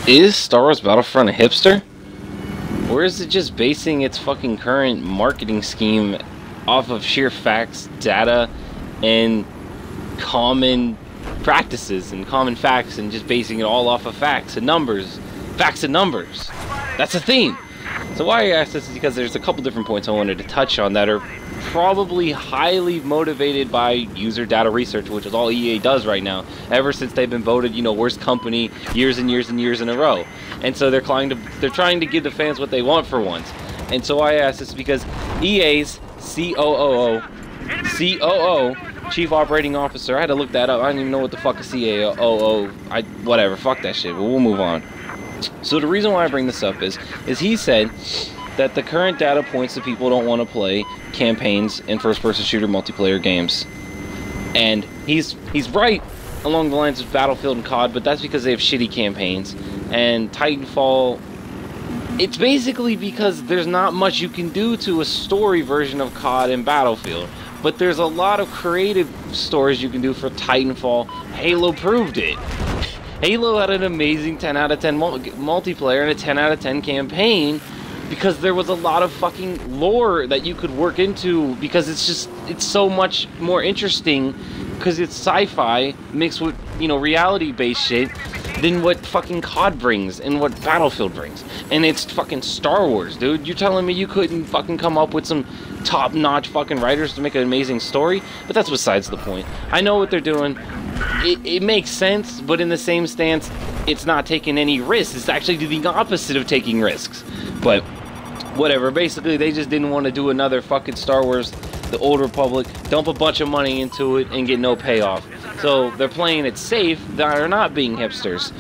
Is Star Wars Battlefront a hipster? Or is it just basing its fucking current marketing scheme off of sheer facts, data, and common practices and common facts, and just basing it all off of facts and numbers? Facts and numbers. That's a theme. So why I asked this is because there's a couple different points I wanted to touch on that are probably highly motivated by user data research, which is all EA does right now, ever since they've been voted, you know, worst company years and years and years in a row. And so they're trying to give the fans what they want for once. And so why I asked this is because EA's COO, Chief Operating Officer, I had to look that up. I don't even know what the fuck a CAOO, whatever, fuck that shit, but we'll move on. So the reason why I bring this up is he said that the current data points that people don't want to play campaigns in first-person shooter multiplayer games. And he's right along the lines of Battlefield and COD, but that's because they have shitty campaigns. And Titanfall, it's basically because there's not much you can do to a story version of COD and Battlefield. But there's a lot of creative stories you can do for Titanfall. Halo proved it. Halo had an amazing 10 out of 10 multiplayer and a 10 out of 10 campaign because there was a lot of fucking lore that you could work into, because it's so much more interesting because it's sci-fi mixed with, you know, reality-based shit than what fucking COD brings and what Battlefield brings. And it's fucking Star Wars, dude. You're telling me you couldn't fucking come up with some top-notch fucking writers to make an amazing story? But that's besides the point. I know what they're doing. It makes sense, but in the same stance, it's not taking any risks. It's actually the opposite of taking risks. But whatever, basically they just didn't want to do another fucking Star Wars, the Old Republic, dump a bunch of money into it and get no payoff. So they're playing it safe. They're not being hipsters.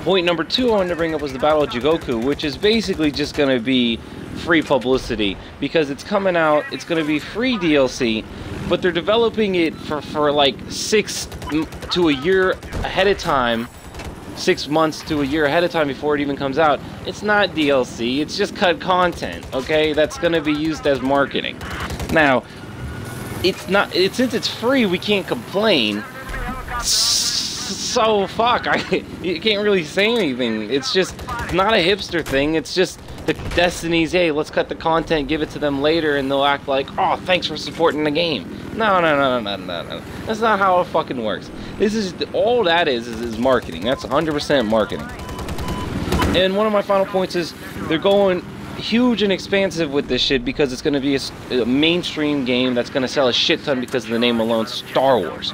Point number 2 I wanted to bring up was the Battle of Jigoku, which is basically just going to be free publicity because it's coming out. It's going to be free DLC, but they're developing it for like 6 to a year ahead of time. 6 months to a year ahead of time before it even comes out. It's not DLC, it's just cut content, okay? That's gonna be used as marketing. Now, since it's free, we can't complain. So fuck, you can't really say anything. It's just not a hipster thing, it's just the Destiny's, hey, let's cut the content, give it to them later, and they'll act like, oh, thanks for supporting the game. No. That's not how it fucking works. This is, all that is marketing. That's 100% marketing. And one of my final points is they're going huge and expansive with this shit because it's going to be a mainstream game that's going to sell a shit ton because of the name alone, Star Wars.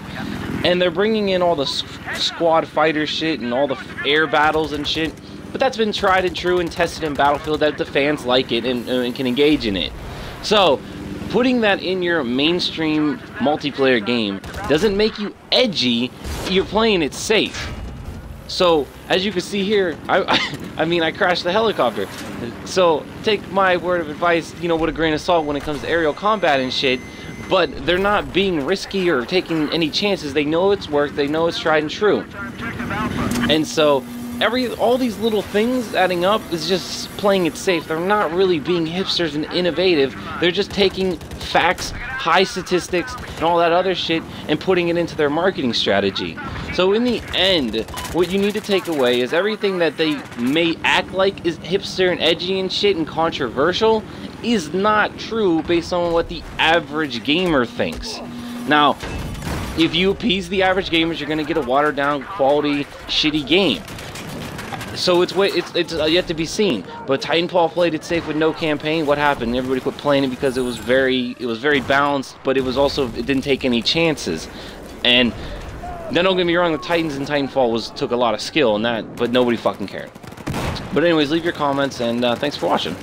And they're bringing in all the squad fighter shit and all the air battles and shit. But that's been tried and true and tested in Battlefield that the fans like it and can engage in it. So, putting that in your mainstream multiplayer game doesn't make you edgy. You're playing it safe. So, as you can see here, I mean, I crashed the helicopter. So, take my word of advice, you know, with a grain of salt when it comes to aerial combat and shit. But they're not being risky or taking any chances. They know it's worked. They know it's tried and true. And so, all these little things adding up is just playing it safe. They're not really being hipsters and innovative. They're just taking facts, high statistics, and all that other shit and putting it into their marketing strategy. So in the end, what you need to take away is everything that they may act like is hipster and edgy and shit and controversial is not true based on what the average gamer thinks. Now, if you appease the average gamers, you're going to get a watered down, quality, shitty game. So it's yet to be seen. But Titanfall played it safe with no campaign. What happened? Everybody quit playing it because it was very balanced, but it didn't take any chances. And then don't get me wrong, the Titans in Titanfall took a lot of skill in that, but nobody fucking cared. But anyways, leave your comments and thanks for watching.